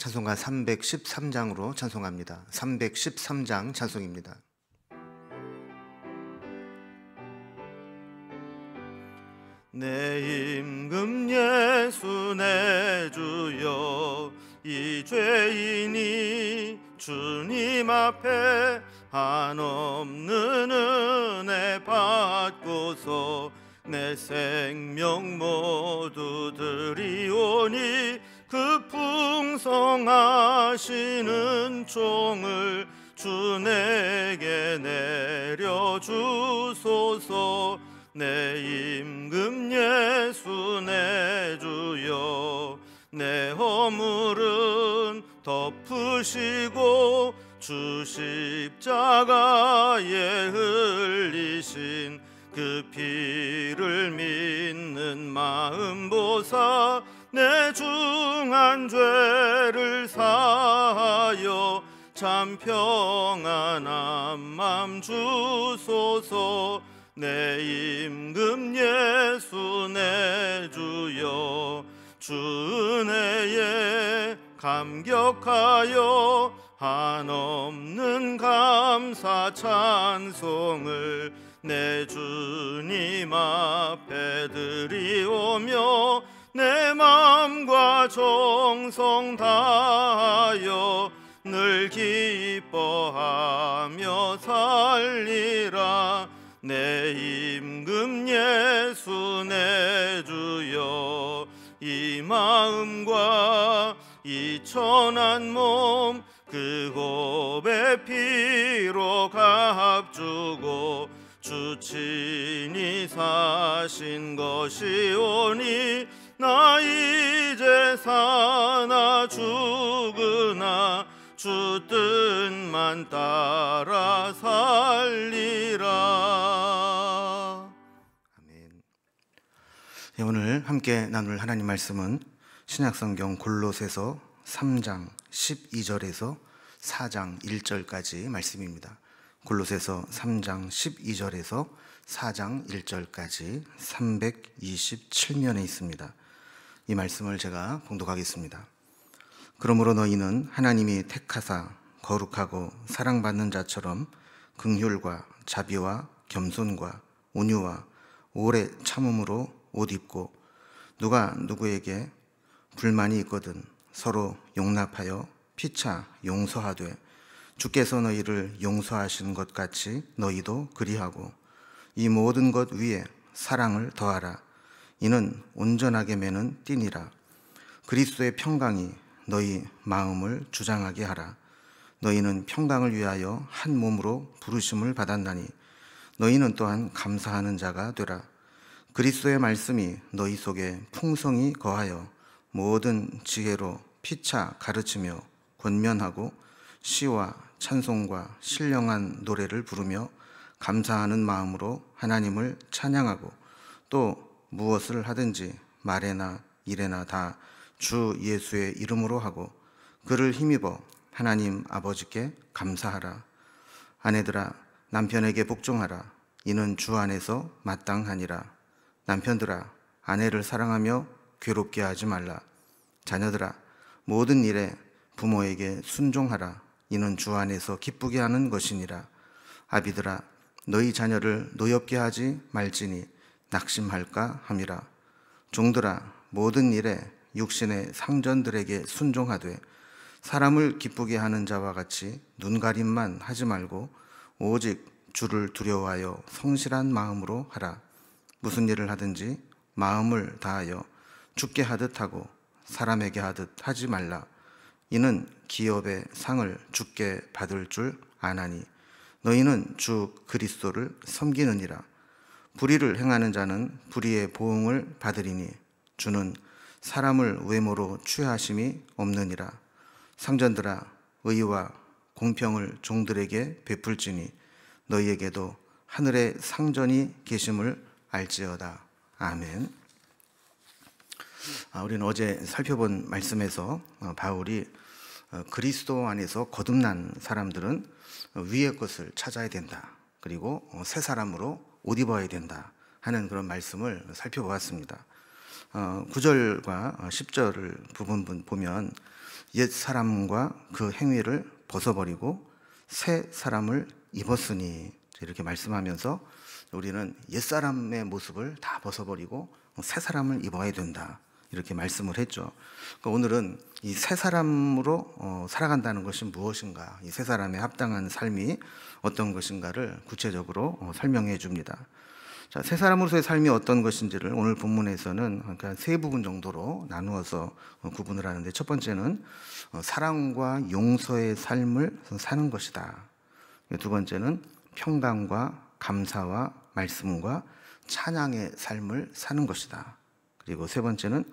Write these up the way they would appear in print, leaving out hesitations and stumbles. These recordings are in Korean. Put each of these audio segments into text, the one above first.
찬송가 313장으로 찬송합니다. 313장 찬송입니다. 내 임금 예수 내 주여, 이 죄인이 주님 앞에 한없는 은혜 받고서 내 생명 모두 드리오니, 그 풍성하시는 종을 주 내게 내려주소서. 내 임금 예수 내 주여, 내 허물은 덮으시고 주 십자가에 흘리신 그 피를 믿는 마음 보사 내 중한 죄를 사하여 참 평안한 맘 주소서. 내 임금 예수 내 주여, 주 은혜에 감격하여 한없는 감사 찬송을 내 주님 앞에 드리오며, 내 맘과 정성 다하여 늘 기뻐하며 살리라. 내 임금 예수 내 주여, 이 마음과 이 천한 몸 그 곱의 피로 값주고 주 친히 사신 것이오니, 나 이제 사나 죽으나 주 뜻만 따라 살리라. 아멘. 네, 오늘 함께 나눌 하나님 말씀은 신약성경 골로새서 3장 12절에서 4장 1절까지 말씀입니다. 골로새서 3장 12절에서 4장 1절까지 327면에 있습니다. 이 말씀을 제가 봉독하겠습니다. 그러므로 너희는 하나님이 택하사 거룩하고 사랑받는 자처럼 긍휼과 자비와 겸손과 온유와 오래 참음으로 옷 입고, 누가 누구에게 불만이 있거든 서로 용납하여 피차 용서하되, 주께서 너희를 용서하신 것 같이 너희도 그리하고, 이 모든 것 위에 사랑을 더하라. 이는 온전하게 매는 띠니라. 그리스도의 평강이 너희 마음을 주장하게 하라. 너희는 평강을 위하여 한 몸으로 부르심을 받았나니, 너희는 또한 감사하는 자가 되라. 그리스도의 말씀이 너희 속에 풍성히 거하여 모든 지혜로 피차 가르치며 권면하고 시와 찬송과 신령한 노래를 부르며 감사하는 마음으로 하나님을 찬양하고, 또 무엇을 하든지 말에나 일에나 다 주 예수의 이름으로 하고 그를 힘입어 하나님 아버지께 감사하라. 아내들아, 남편에게 복종하라. 이는 주 안에서 마땅하니라. 남편들아, 아내를 사랑하며 괴롭게 하지 말라. 자녀들아, 모든 일에 부모에게 순종하라. 이는 주 안에서 기쁘게 하는 것이니라. 아비들아, 너희 자녀를 노엽게 하지 말지니 낙심할까 함이라. 종들아, 모든 일에 육신의 상전들에게 순종하되, 사람을 기쁘게 하는 자와 같이 눈가림만 하지 말고 오직 주를 두려워하여 성실한 마음으로 하라. 무슨 일을 하든지 마음을 다하여 주께 하듯 하고 사람에게 하듯 하지 말라. 이는 기업의 상을 주께 받을 줄 아나니, 너희는 주 그리스도를 섬기느니라. 불의를 행하는 자는 불의의 보응을 받으리니, 주는 사람을 외모로 취하심이 없느니라. 상전들아, 의와 공평을 종들에게 베풀지니 너희에게도 하늘에 상전이 계심을 알지어다. 아멘. 우리는 어제 살펴본 말씀에서 바울이 그리스도 안에서 거듭난 사람들은 위의 것을 찾아야 된다, 그리고 새 사람으로 옷 입어야 된다 하는 그런 말씀을 살펴보았습니다. 9절과 10절을 부분 보면 옛 사람과 그 행위를 벗어버리고 새 사람을 입었으니 이렇게 말씀하면서 우리는 옛 사람의 모습을 다 벗어버리고 새 사람을 입어야 된다 이렇게 말씀을 했죠. 그러니까 오늘은 이 새 사람으로 살아간다는 것이 무엇인가, 이 새 사람에 합당한 삶이 어떤 것인가를 구체적으로 설명해 줍니다. 자, 새 사람으로서의 삶이 어떤 것인지를 오늘 본문에서는 그러니까 세 부분 정도로 나누어서 구분을 하는데, 첫 번째는 사랑과 용서의 삶을 사는 것이다. 두 번째는 평강과 감사와 말씀과 찬양의 삶을 사는 것이다. 그리고 세 번째는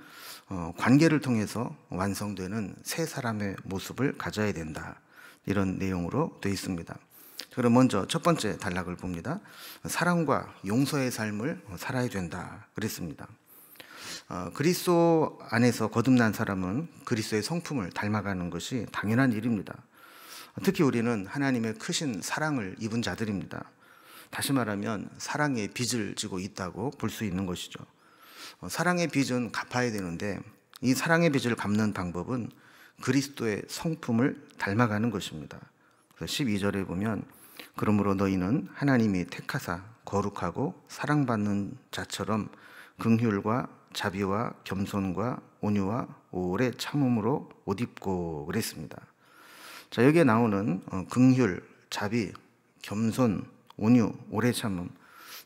관계를 통해서 완성되는 새 사람의 모습을 가져야 된다. 이런 내용으로 되어 있습니다. 그럼 먼저 첫 번째 단락을 봅니다. 사랑과 용서의 삶을 살아야 된다 그랬습니다. 그리스도 안에서 거듭난 사람은 그리스도의 성품을 닮아가는 것이 당연한 일입니다. 특히 우리는 하나님의 크신 사랑을 입은 자들입니다. 다시 말하면 사랑의 빚을 지고 있다고 볼 수 있는 것이죠. 사랑의 빚은 갚아야 되는데 이 사랑의 빚을 갚는 방법은 그리스도의 성품을 닮아가는 것입니다. 그래서 12절에 보면 그러므로 너희는 하나님이 택하사 거룩하고 사랑받는 자처럼 긍휼과 자비와 겸손과 온유와 오래 참음으로 옷 입고 그랬습니다. 자, 여기에 나오는 긍휼, 자비, 겸손, 온유, 오래 참음,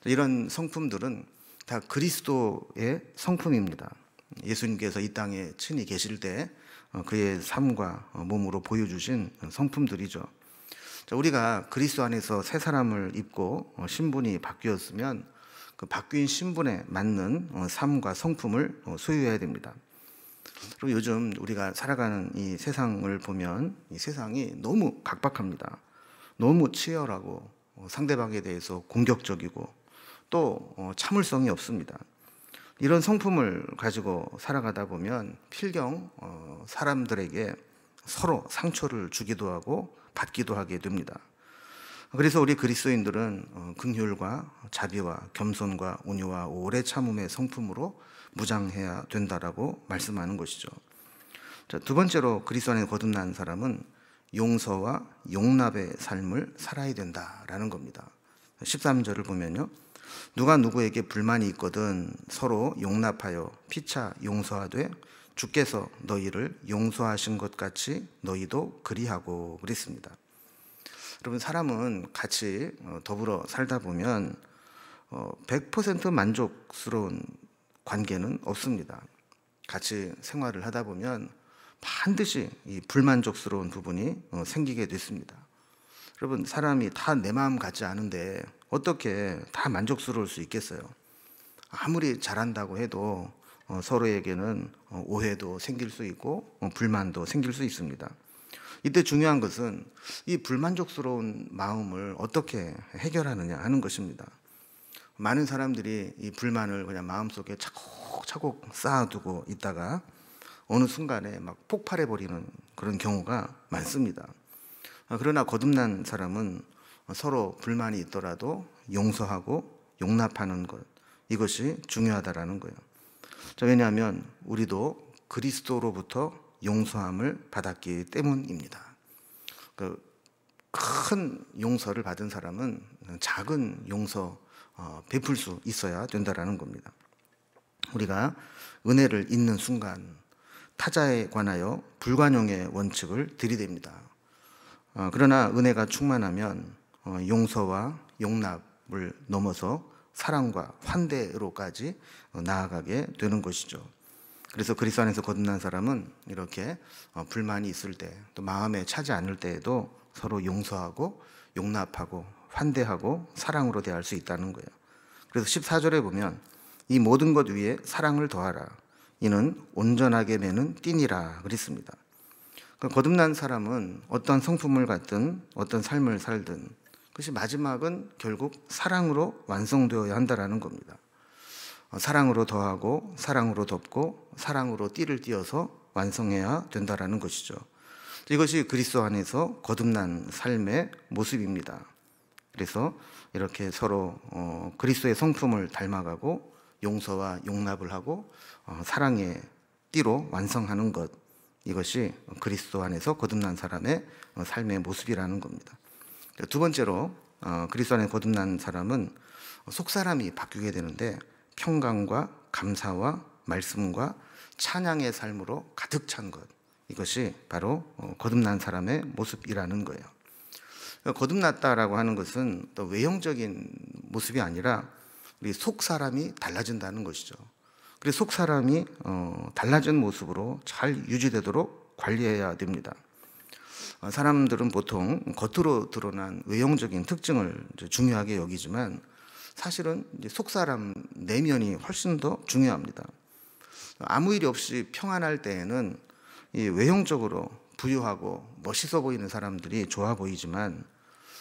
이런 성품들은 다 그리스도의 성품입니다. 예수님께서 이 땅에 친히 계실 때 그의 삶과 몸으로 보여주신 성품들이죠. 우리가 그리스도 안에서 새 사람을 입고 신분이 바뀌었으면 그 바뀐 신분에 맞는 삶과 성품을 소유해야 됩니다. 그리고 요즘 우리가 살아가는 이 세상을 보면 이 세상이 너무 각박합니다. 너무 치열하고 상대방에 대해서 공격적이고 또 참을성이 없습니다. 이런 성품을 가지고 살아가다 보면 필경 사람들에게 서로 상처를 주기도 하고 받기도 하게 됩니다. 그래서 우리 그리스도인들은 긍휼과 자비와 겸손과 온유와 오래 참음의 성품으로 무장해야 된다라고 말씀하는 것이죠. 자, 두 번째로 그리스도 안에 거듭난 사람은 용서와 용납의 삶을 살아야 된다라는 겁니다. 13절을 보면요, 누가 누구에게 불만이 있거든 서로 용납하여 피차 용서하되 주께서 너희를 용서하신 것 같이 너희도 그리하고 그랬습니다. 여러분, 사람은 같이 더불어 살다 보면 100% 만족스러운 관계는 없습니다. 같이 생활을 하다 보면 반드시 이 불만족스러운 부분이 생기게 됐습니다. 여러분, 사람이 다 내 마음 같지 않은데 어떻게 다 만족스러울 수 있겠어요? 아무리 잘한다고 해도 서로에게는 오해도 생길 수 있고 불만도 생길 수 있습니다. 이때 중요한 것은 이 불만족스러운 마음을 어떻게 해결하느냐 하는 것입니다. 많은 사람들이 이 불만을 그냥 마음속에 차곡차곡 쌓아두고 있다가 어느 순간에 막 폭발해버리는 그런 경우가 많습니다. 그러나 거듭난 사람은 서로 불만이 있더라도 용서하고 용납하는 것, 이것이 중요하다라는 거예요. 왜냐하면 우리도 그리스도로부터 용서함을 받았기 때문입니다. 큰 용서를 받은 사람은 작은 용서 베풀 수 있어야 된다라는 겁니다. 우리가 은혜를 잊는 순간 타자에 관하여 불관용의 원칙을 들이댑니다. 그러나 은혜가 충만하면 용서와 용납을 넘어서 사랑과 환대로까지 나아가게 되는 것이죠. 그래서 그리스도 안에서 거듭난 사람은 이렇게 불만이 있을 때, 또 마음에 차지 않을 때에도 서로 용서하고 용납하고 환대하고 사랑으로 대할 수 있다는 거예요. 그래서 14절에 보면 이 모든 것 위에 사랑을 더하라. 이는 온전하게 매는 띠니라 그랬습니다. 거듭난 사람은 어떤 성품을 갖든 어떤 삶을 살든 그것이 마지막은 결국 사랑으로 완성되어야 한다는 겁니다. 사랑으로 더하고 사랑으로 덮고 사랑으로 띠를 띄어서 완성해야 된다는 것이죠. 이것이 그리스도 안에서 거듭난 삶의 모습입니다. 그래서 이렇게 서로 그리스도의 성품을 닮아가고 용서와 용납을 하고 사랑의 띠로 완성하는 것, 이것이 그리스도 안에서 거듭난 사람의 삶의 모습이라는 겁니다. 두 번째로 그리스도 안에 거듭난 사람은 속사람이 바뀌게 되는데 평강과 감사와 말씀과 찬양의 삶으로 가득 찬 것, 이것이 바로 거듭난 사람의 모습이라는 거예요. 거듭났다라고 하는 것은 또 외형적인 모습이 아니라 우리 속 사람이 달라진다는 것이죠. 그래서 속 사람이 달라진 모습으로 잘 유지되도록 관리해야 됩니다. 사람들은 보통 겉으로 드러난 외형적인 특징을 중요하게 여기지만 사실은 속 사람 내면이 훨씬 더 중요합니다. 아무 일이 없이 평안할 때에는 이 외형적으로 부유하고 멋있어 보이는 사람들이 좋아 보이지만,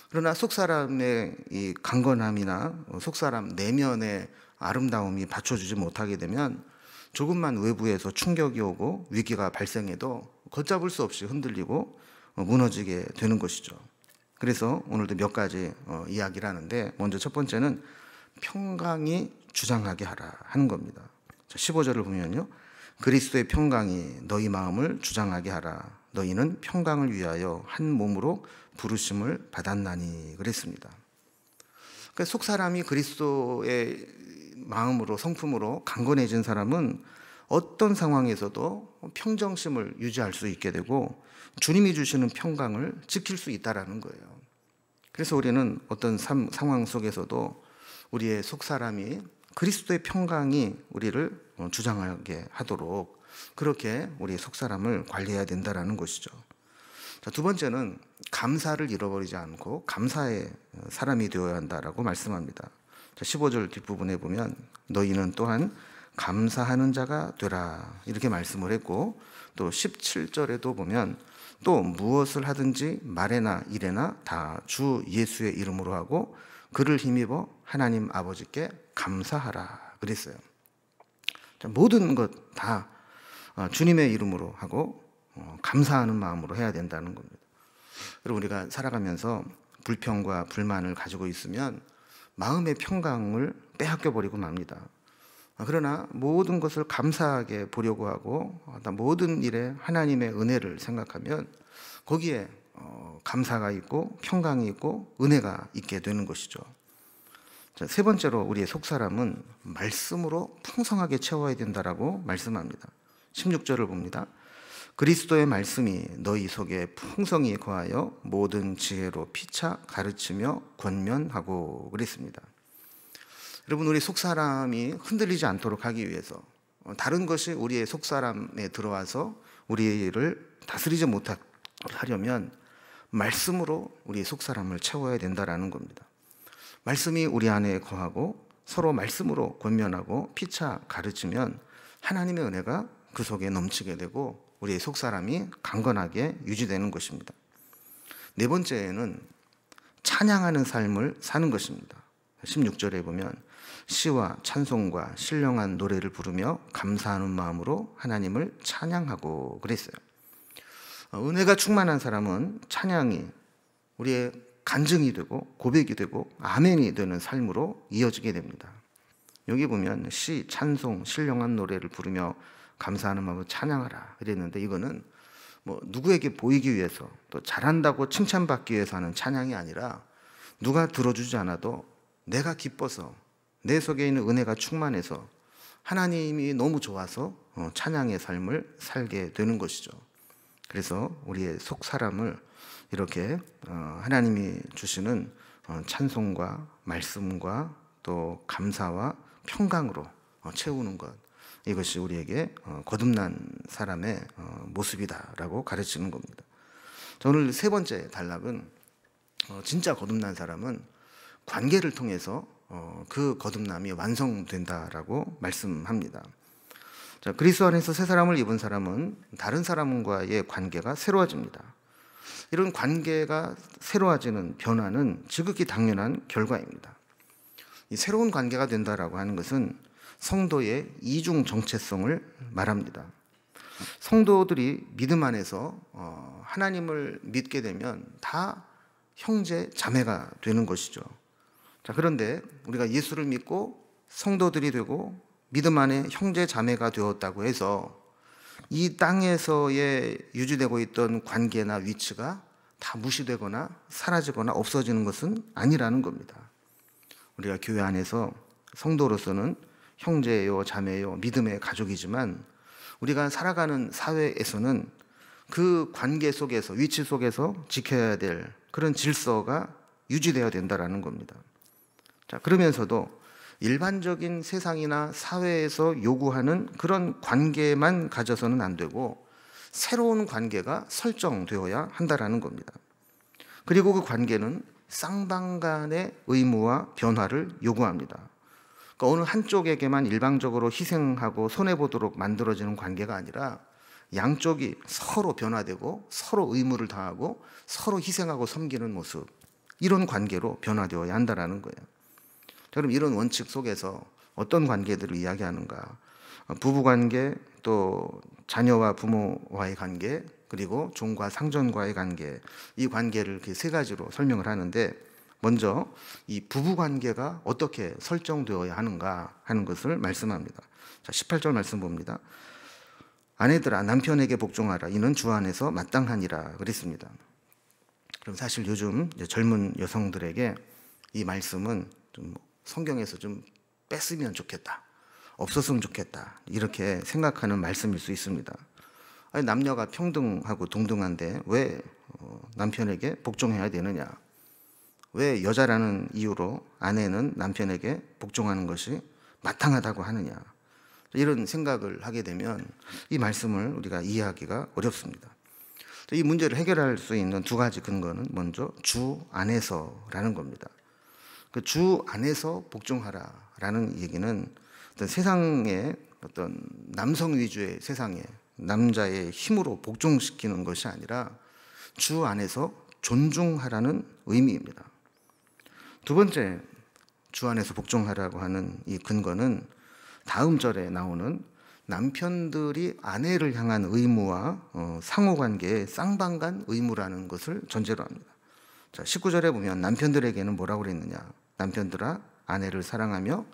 그러나 속 사람의 이 강건함이나 속 사람 내면의 아름다움이 받쳐주지 못하게 되면 조금만 외부에서 충격이 오고 위기가 발생해도 걷잡을 수 없이 흔들리고 무너지게 되는 것이죠. 그래서 오늘도 몇 가지 이야기를 하는데, 먼저 첫 번째는 평강이 주장하게 하라 하는 겁니다. 15절을 보면요, 그리스도의 평강이 너희 마음을 주장하게 하라. 너희는 평강을 위하여 한 몸으로 부르심을 받았나니 그랬습니다. 그러니까 속 사람이 그리스도의 마음으로, 성품으로 강건해진 사람은 어떤 상황에서도 평정심을 유지할 수 있게 되고 주님이 주시는 평강을 지킬 수 있다라는 거예요. 그래서 우리는 어떤 상황 속에서도 우리의 속 사람이 그리스도의 평강이 우리를 주장하게 하도록 그렇게 우리의 속 사람을 관리해야 된다라는 것이죠. 자, 두 번째는 감사를 잃어버리지 않고 감사의 사람이 되어야 한다라고 말씀합니다. 자, 15절 뒷부분에 보면 너희는 또한 감사하는 자가 되라 이렇게 말씀을 했고, 또 17절에도 보면 또 무엇을 하든지 말에나 일에나 다 주 예수의 이름으로 하고 그를 힘입어 하나님 아버지께 감사하라 그랬어요. 자, 모든 것 다 주님의 이름으로 하고 감사하는 마음으로 해야 된다는 겁니다. 그리고 우리가 살아가면서 불평과 불만을 가지고 있으면 마음의 평강을 빼앗겨 버리고 맙니다. 그러나 모든 것을 감사하게 보려고 하고 모든 일에 하나님의 은혜를 생각하면 거기에 감사가 있고 평강이 있고 은혜가 있게 되는 것이죠. 자, 세 번째로 우리의 속사람은 말씀으로 풍성하게 채워야 된다라고 말씀합니다. 16절을 봅니다. 그리스도의 말씀이 너희 속에 풍성히 거하여 모든 지혜로 피차 가르치며 권면하고 그랬습니다. 여러분, 우리 속사람이 흔들리지 않도록 하기 위해서 다른 것이 우리의 속사람에 들어와서 우리를 다스리지 못하게 하려면 말씀으로 우리의 속사람을 채워야 된다라는 겁니다. 말씀이 우리 안에 거하고 서로 말씀으로 권면하고 피차 가르치면 하나님의 은혜가 그 속에 넘치게 되고 우리의 속사람이 강건하게 유지되는 것입니다. 네 번째는 찬양하는 삶을 사는 것입니다. 16절에 보면 시와 찬송과 신령한 노래를 부르며 감사하는 마음으로 하나님을 찬양하고 그랬어요. 은혜가 충만한 사람은 찬양이 우리의 간증이 되고 고백이 되고 아멘이 되는 삶으로 이어지게 됩니다. 여기 보면 시, 찬송, 신령한 노래를 부르며 감사하는 마음으로 찬양하라 이랬는데, 이거는 뭐 누구에게 보이기 위해서 또 잘한다고 칭찬받기 위해서 하는 찬양이 아니라 누가 들어주지 않아도 내가 기뻐서 내 속에 있는 은혜가 충만해서 하나님이 너무 좋아서 찬양의 삶을 살게 되는 것이죠. 그래서 우리의 속 사람을 이렇게 하나님이 주시는 찬송과 말씀과 또 감사와 평강으로 채우는 것, 이것이 우리에게 거듭난 사람의 모습이다라고 가르치는 겁니다. 자, 오늘 세 번째 단락은 진짜 거듭난 사람은 관계를 통해서 그 거듭남이 완성된다라고 말씀합니다. 자, 그리스도 안에서 새 사람을 입은 사람은 다른 사람과의 관계가 새로워집니다. 이런 관계가 새로워지는 변화는 지극히 당연한 결과입니다. 이 새로운 관계가 된다라고 하는 것은 성도의 이중 정체성을 말합니다. 성도들이 믿음 안에서 하나님을 믿게 되면 다 형제 자매가 되는 것이죠. 자, 그런데 우리가 예수를 믿고 성도들이 되고 믿음 안에 형제 자매가 되었다고 해서 이 땅에서의 유지되고 있던 관계나 위치가 다 무시되거나 사라지거나 없어지는 것은 아니라는 겁니다. 우리가 교회 안에서 성도로서는 형제요, 자매요, 믿음의 가족이지만 우리가 살아가는 사회에서는 그 관계 속에서, 위치 속에서 지켜야 될 그런 질서가 유지되어야 된다는 겁니다. 자, 그러면서도 일반적인 세상이나 사회에서 요구하는 그런 관계만 가져서는 안 되고 새로운 관계가 설정되어야 한다는 겁니다. 그리고 그 관계는 쌍방간의 의무와 변화를 요구합니다. 그러니까 어느 한쪽에게만 일방적으로 희생하고 손해보도록 만들어지는 관계가 아니라 양쪽이 서로 변화되고 서로 의무를 다하고 서로 희생하고 섬기는 모습, 이런 관계로 변화되어야 한다는 거예요. 그럼 이런 원칙 속에서 어떤 관계들을 이야기하는가? 부부관계, 또 자녀와 부모와의 관계, 그리고 종과 상전과의 관계, 이 관계를 이렇게 세 가지로 설명을 하는데, 먼저 이 부부관계가 어떻게 설정되어야 하는가 하는 것을 말씀합니다. 자, 18절 말씀 봅니다. 아내들아 남편에게 복종하라. 이는 주 안에서 마땅하니라 그랬습니다. 그럼 사실 요즘 젊은 여성들에게 이 말씀은 좀 성경에서 좀 뺐으면 좋겠다, 없었으면 좋겠다, 이렇게 생각하는 말씀일 수 있습니다. 아니, 남녀가 평등하고 동등한데 왜 남편에게 복종해야 되느냐? 왜 여자라는 이유로 아내는 남편에게 복종하는 것이 마땅하다고 하느냐? 이런 생각을 하게 되면 이 말씀을 우리가 이해하기가 어렵습니다. 이 문제를 해결할 수 있는 두 가지 근거는 먼저 주 안에서라는 겁니다. 그 주 안에서 복종하라라는 얘기는 어떤 세상의 어떤 남성 위주의 세상에 남자의 힘으로 복종시키는 것이 아니라 주 안에서 존중하라는 의미입니다. 두 번째, 주 안에서 복종하라고 하는 이 근거는 다음 절에 나오는 남편들이 아내를 향한 의무와 상호관계의 쌍방간 의무라는 것을 전제로 합니다. 자, 19절에 보면 남편들에게는 뭐라고 그랬느냐? 남편들아 아내를 사랑하며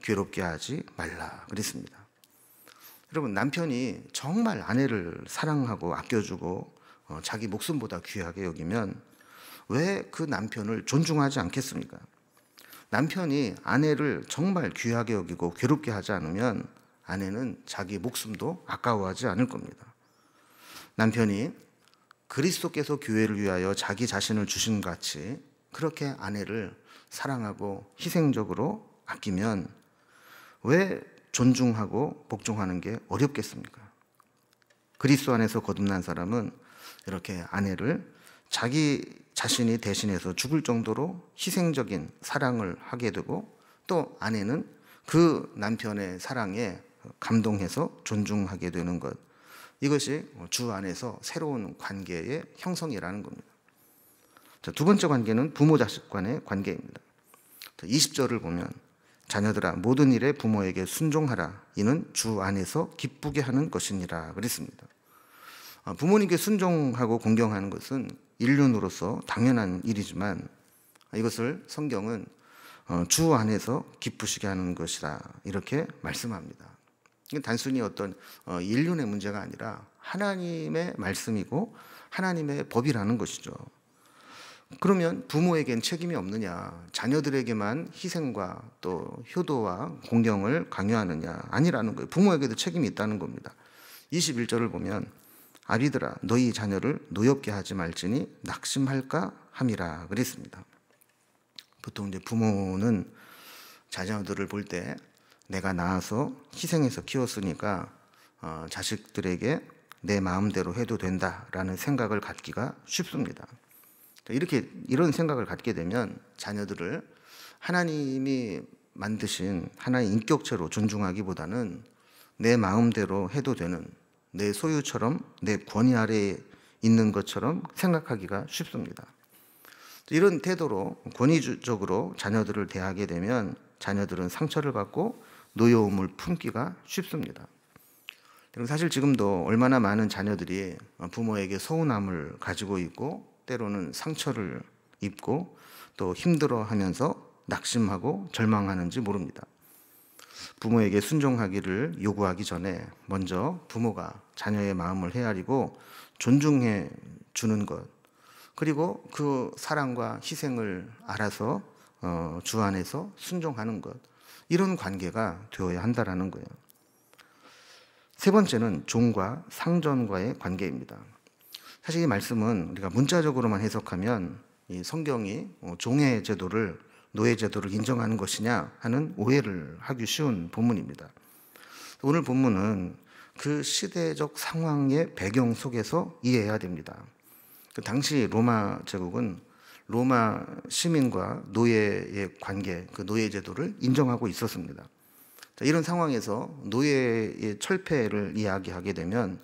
괴롭게 하지 말라 그랬습니다. 여러분, 남편이 정말 아내를 사랑하고 아껴주고 자기 목숨보다 귀하게 여기면 왜 그 남편을 존중하지 않겠습니까? 남편이 아내를 정말 귀하게 여기고 괴롭게 하지 않으면 아내는 자기 목숨도 아까워하지 않을 겁니다. 남편이 그리스도께서 교회를 위하여 자기 자신을 주신 같이 그렇게 아내를 사랑하고 희생적으로 아끼면 왜 존중하고 복종하는 게 어렵겠습니까? 그리스도 안에서 거듭난 사람은 이렇게 아내를 자기 자신이 대신해서 죽을 정도로 희생적인 사랑을 하게 되고, 또 아내는 그 남편의 사랑에 감동해서 존중하게 되는 것, 이것이 주 안에서 새로운 관계의 형성이라는 겁니다. 자, 두 번째 관계는 부모 자식 간의 관계입니다. 20절을 보면 자녀들아 모든 일에 부모에게 순종하라. 이는 주 안에서 기쁘게 하는 것이니라 그랬습니다. 부모님께 순종하고 공경하는 것은 인륜으로서 당연한 일이지만 이것을 성경은 주 안에서 기쁘시게 하는 것이다, 이렇게 말씀합니다. 단순히 어떤 인륜의 문제가 아니라 하나님의 말씀이고 하나님의 법이라는 것이죠. 그러면 부모에겐 책임이 없느냐? 자녀들에게만 희생과 또 효도와 공경을 강요하느냐? 아니라는 거예요. 부모에게도 책임이 있다는 겁니다. 21절을 보면 아비들아 너희 자녀를 노엽게 하지 말지니 낙심할까 함이라 그랬습니다. 보통 이제 부모는 자녀들을 볼 때 내가 낳아서 희생해서 키웠으니까 자식들에게 내 마음대로 해도 된다라는 생각을 갖기가 쉽습니다. 이런 생각을 갖게 되면 자녀들을 하나님이 만드신 하나의 인격체로 존중하기보다는 내 마음대로 해도 되는, 내 소유처럼 내 권위 아래에 있는 것처럼 생각하기가 쉽습니다. 이런 태도로 권위적으로 자녀들을 대하게 되면 자녀들은 상처를 받고 노여움을 품기가 쉽습니다. 사실 지금도 얼마나 많은 자녀들이 부모에게 서운함을 가지고 있고 때로는 상처를 입고 또 힘들어하면서 낙심하고 절망하는지 모릅니다. 부모에게 순종하기를 요구하기 전에 먼저 부모가 자녀의 마음을 헤아리고 존중해 주는 것, 그리고 그 사랑과 희생을 알아서 주 안에서 순종하는 것, 이런 관계가 되어야 한다라는 거예요. 세 번째는 종과 상전과의 관계입니다. 사실 이 말씀은 우리가 문자적으로만 해석하면 이 성경이 종의 제도를, 노예 제도를 인정하는 것이냐 하는 오해를 하기 쉬운 본문입니다. 오늘 본문은 그 시대적 상황의 배경 속에서 이해해야 됩니다. 그 당시 로마 제국은 로마 시민과 노예의 관계, 그 노예 제도를 인정하고 있었습니다. 이런 상황에서 노예의 철폐를 이야기하게 되면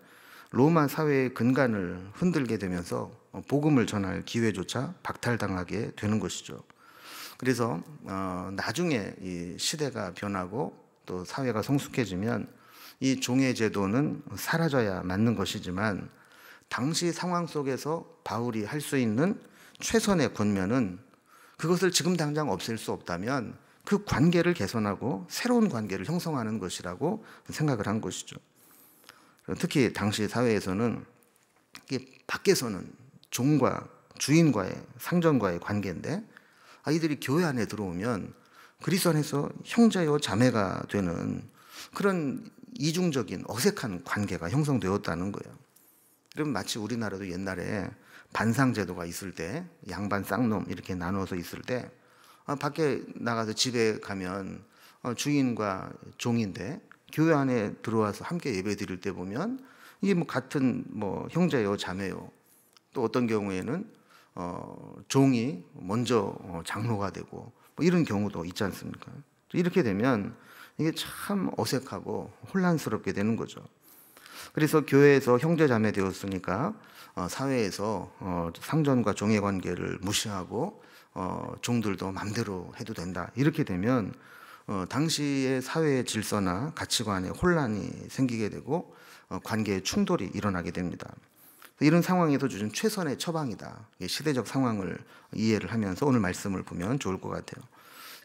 로마 사회의 근간을 흔들게 되면서 복음을 전할 기회조차 박탈당하게 되는 것이죠. 그래서 나중에 이 시대가 변하고 또 사회가 성숙해지면 이 종의 제도는 사라져야 맞는 것이지만, 당시 상황 속에서 바울이 할 수 있는 최선의 권면은 그것을 지금 당장 없앨 수 없다면 그 관계를 개선하고 새로운 관계를 형성하는 것이라고 생각을 한 것이죠. 특히 당시 사회에서는 밖에서는 종과 주인과의, 상전과의 관계인데, 아이들이 교회 안에 들어오면 그리스도 안에서 형제요 자매가 되는 그런 이중적인 어색한 관계가 형성되었다는 거예요. 그럼 마치 우리나라도 옛날에 반상제도가 있을 때, 양반 쌍놈 이렇게 나누어서 있을 때, 밖에 나가서 집에 가면 주인과 종인데 교회 안에 들어와서 함께 예배 드릴 때 보면 이게 같은 형제요 자매요, 또 어떤 경우에는 종이 먼저 장로가 되고 이런 경우도 있지 않습니까? 이렇게 되면 이게 참 어색하고 혼란스럽게 되는 거죠. 그래서 교회에서 형제 자매 되었으니까 사회에서 상전과 종의 관계를 무시하고 종들도 마음대로 해도 된다, 이렇게 되면 당시의 사회의 질서나 가치관에 혼란이 생기게 되고 관계의 충돌이 일어나게 됩니다. 이런 상황에서 주신 최선의 처방이다, 시대적 상황을 이해를 하면서 오늘 말씀을 보면 좋을 것 같아요.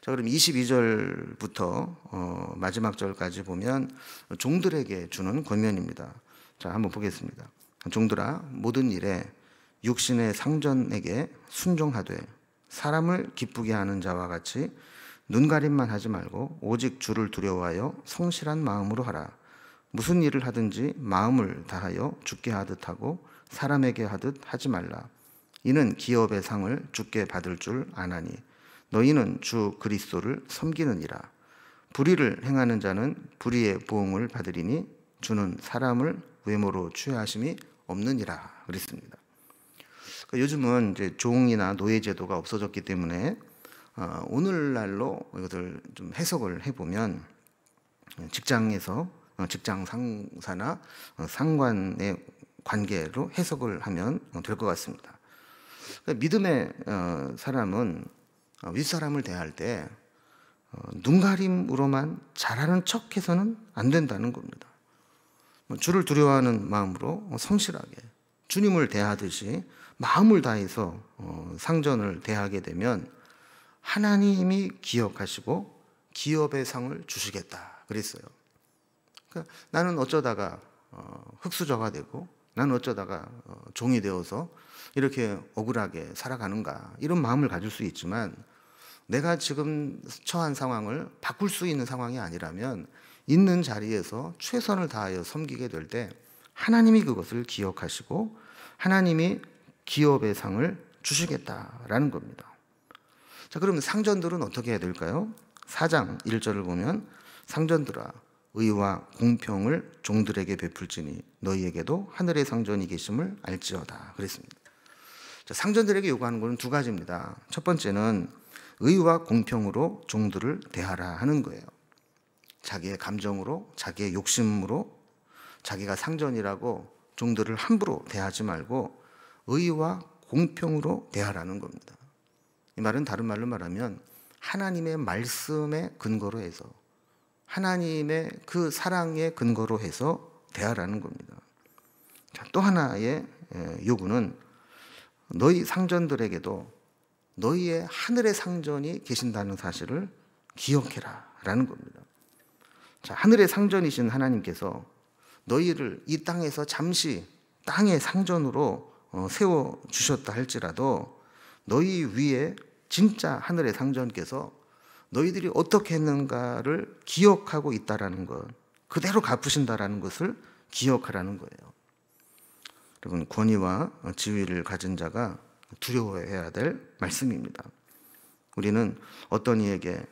자, 그럼 22절부터 마지막 절까지 보면 종들에게 주는 권면입니다. 자, 한번 보겠습니다. 종들아, 모든 일에 육신의 상전에게 순종하되 사람을 기쁘게 하는 자와 같이 눈가림만 하지 말고 오직 주를 두려워하여 성실한 마음으로 하라. 무슨 일을 하든지 마음을 다하여 주께 하듯 하고 사람에게 하듯 하지 말라. 이는 기업의 상을 주께 받을 줄 아나니 너희는 주 그리스도를 섬기느니라. 불의를 행하는 자는 불의의 보응을 받으리니 주는 사람을 외모로 취하심이 없느니라 그랬습니다. 요즘은 이제 종이나 노예 제도가 없어졌기 때문에 오늘날로 이것을 좀 해석을 해보면 직장에서 직장 상사나 상관의 관계로 해석을 하면 될 것 같습니다. 믿음의 사람은 윗사람을 대할 때 눈가림으로만 잘하는 척해서는 안 된다는 겁니다. 주를 두려워하는 마음으로 성실하게 주님을 대하듯이 마음을 다해서 상전을 대하게 되면 하나님이 기억하시고 기업의 상을 주시겠다 그랬어요. 그러니까 나는 어쩌다가 흙수저가 되고 나는 어쩌다가 종이 되어서 이렇게 억울하게 살아가는가, 이런 마음을 가질 수 있지만 내가 지금 처한 상황을 바꿀 수 있는 상황이 아니라면 있는 자리에서 최선을 다하여 섬기게 될 때 하나님이 그것을 기억하시고 하나님이 기업의 상을 주시겠다라는 겁니다. 자, 그러면 상전들은 어떻게 해야 될까요? 4장 1절을 보면 상전들아, 의와 공평을 종들에게 베풀지니 너희에게도 하늘의 상전이 계심을 알지어다 그랬습니다. 자, 상전들에게 요구하는 것은 두 가지입니다. 첫 번째는 의와 공평으로 종들을 대하라 하는 거예요. 자기의 감정으로, 자기의 욕심으로 자기가 상전이라고 종들을 함부로 대하지 말고 의와 공평으로 대하라는 겁니다. 이 말은 다른 말로 말하면 하나님의 말씀에 근거로 해서, 하나님의 그 사랑에 근거로 해서 대하라는 겁니다. 자, 또 하나의 요구는 너희 상전들에게도 너희의 하늘의 상전이 계신다는 사실을 기억해라 라는 겁니다. 자, 하늘의 상전이신 하나님께서 너희를 이 땅에서 잠시 땅의 상전으로 세워 주셨다 할지라도 너희 위에 진짜 하늘의 상전께서 너희들이 어떻게 했는가를 기억하고 있다라는 것, 그대로 갚으신다라는 것을 기억하라는 거예요. 여러분, 권위와 지위를 가진 자가 두려워해야 될 말씀입니다. 우리는 어떤 이에게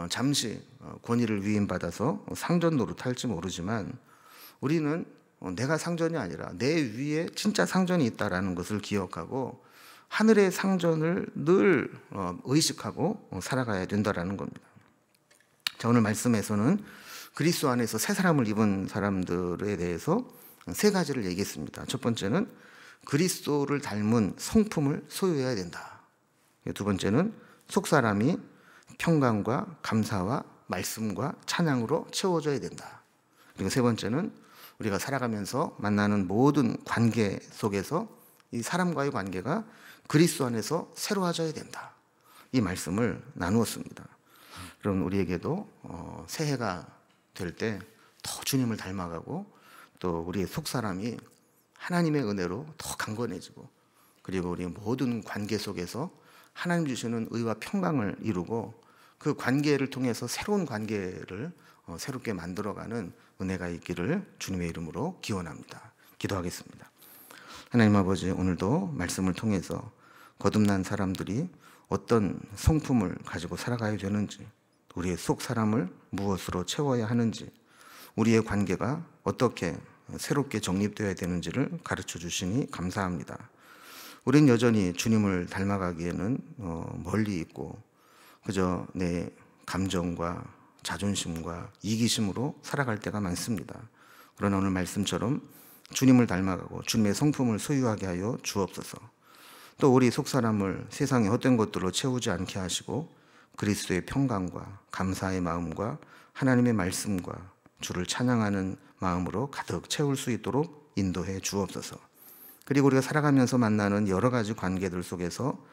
잠시 권위를 위임받아서 상전 노릇할지 모르지만 우리는 내가 상전이 아니라 내 위에 진짜 상전이 있다라는 것을 기억하고 하늘의 상전을 늘 의식하고 살아가야 된다라는 겁니다. 자, 오늘 말씀에서는 그리스도 안에서 새 사람을 입은 사람들에 대해서 세 가지를 얘기했습니다. 첫 번째는 그리스도를 닮은 성품을 소유해야 된다. 두 번째는 속사람이 평강과 감사와 말씀과 찬양으로 채워져야 된다. 그리고 세 번째는 우리가 살아가면서 만나는 모든 관계 속에서 이 사람과의 관계가 그리스도 안에서 새로워져야 된다. 이 말씀을 나누었습니다. 그럼 우리에게도 새해가 될 때 더 주님을 닮아가고 또 우리의 속사람이 하나님의 은혜로 더 강건해지고 그리고 우리 모든 관계 속에서 하나님 주시는 의와 평강을 이루고 그 관계를 통해서 새로운 관계를 새롭게 만들어가는 은혜가 있기를 주님의 이름으로 기원합니다. 기도하겠습니다. 하나님 아버지, 오늘도 말씀을 통해서 거듭난 사람들이 어떤 성품을 가지고 살아가야 되는지, 우리의 속 사람을 무엇으로 채워야 하는지, 우리의 관계가 어떻게 새롭게 정립되어야 되는지를 가르쳐 주시니 감사합니다. 우린 여전히 주님을 닮아가기에는 멀리 있고 그저 내 감정과 자존심과 이기심으로 살아갈 때가 많습니다. 그러나 오늘 말씀처럼 주님을 닮아가고 주님의 성품을 소유하게 하여 주옵소서. 또 우리 속사람을 세상의 헛된 것들로 채우지 않게 하시고 그리스도의 평강과 감사의 마음과 하나님의 말씀과 주를 찬양하는 마음으로 가득 채울 수 있도록 인도해 주옵소서. 그리고 우리가 살아가면서 만나는 여러 가지 관계들 속에서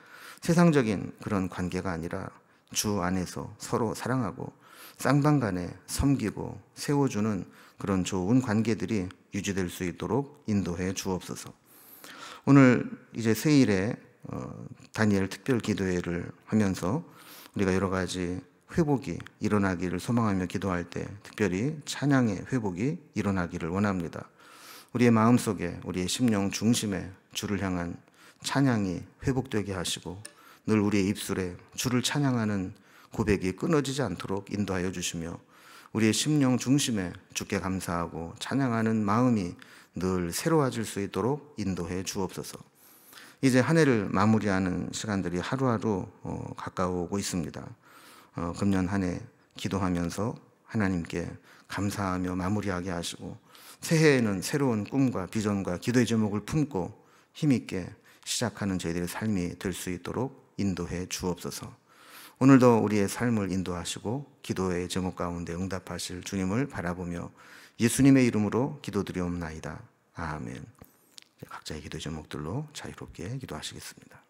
세상적인 그런 관계가 아니라 주 안에서 서로 사랑하고 쌍방간에 섬기고 세워주는 그런 좋은 관계들이 유지될 수 있도록 인도해 주옵소서. 오늘 이제 새일에 다니엘 특별 기도회를 하면서 우리가 여러 가지 회복이 일어나기를 소망하며 기도할 때 특별히 찬양의 회복이 일어나기를 원합니다. 우리의 마음속에 우리의 심령 중심에 주를 향한 찬양이 회복되게 하시고 늘 우리의 입술에 주를 찬양하는 고백이 끊어지지 않도록 인도하여 주시며 우리의 심령 중심에 주께 감사하고 찬양하는 마음이 늘 새로워질 수 있도록 인도해 주옵소서. 이제 한 해를 마무리하는 시간들이 하루하루 가까워오고 있습니다. 금년 한 해 기도하면서 하나님께 감사하며 마무리하게 하시고 새해에는 새로운 꿈과 비전과 기도의 제목을 품고 힘있게 시작하는 저희들의 삶이 될 수 있도록 인도해 주옵소서. 오늘도 우리의 삶을 인도하시고 기도의 제목 가운데 응답하실 주님을 바라보며 예수님의 이름으로 기도드리옵나이다. 아멘. 각자의 기도 제목들로 자유롭게 기도하시겠습니다.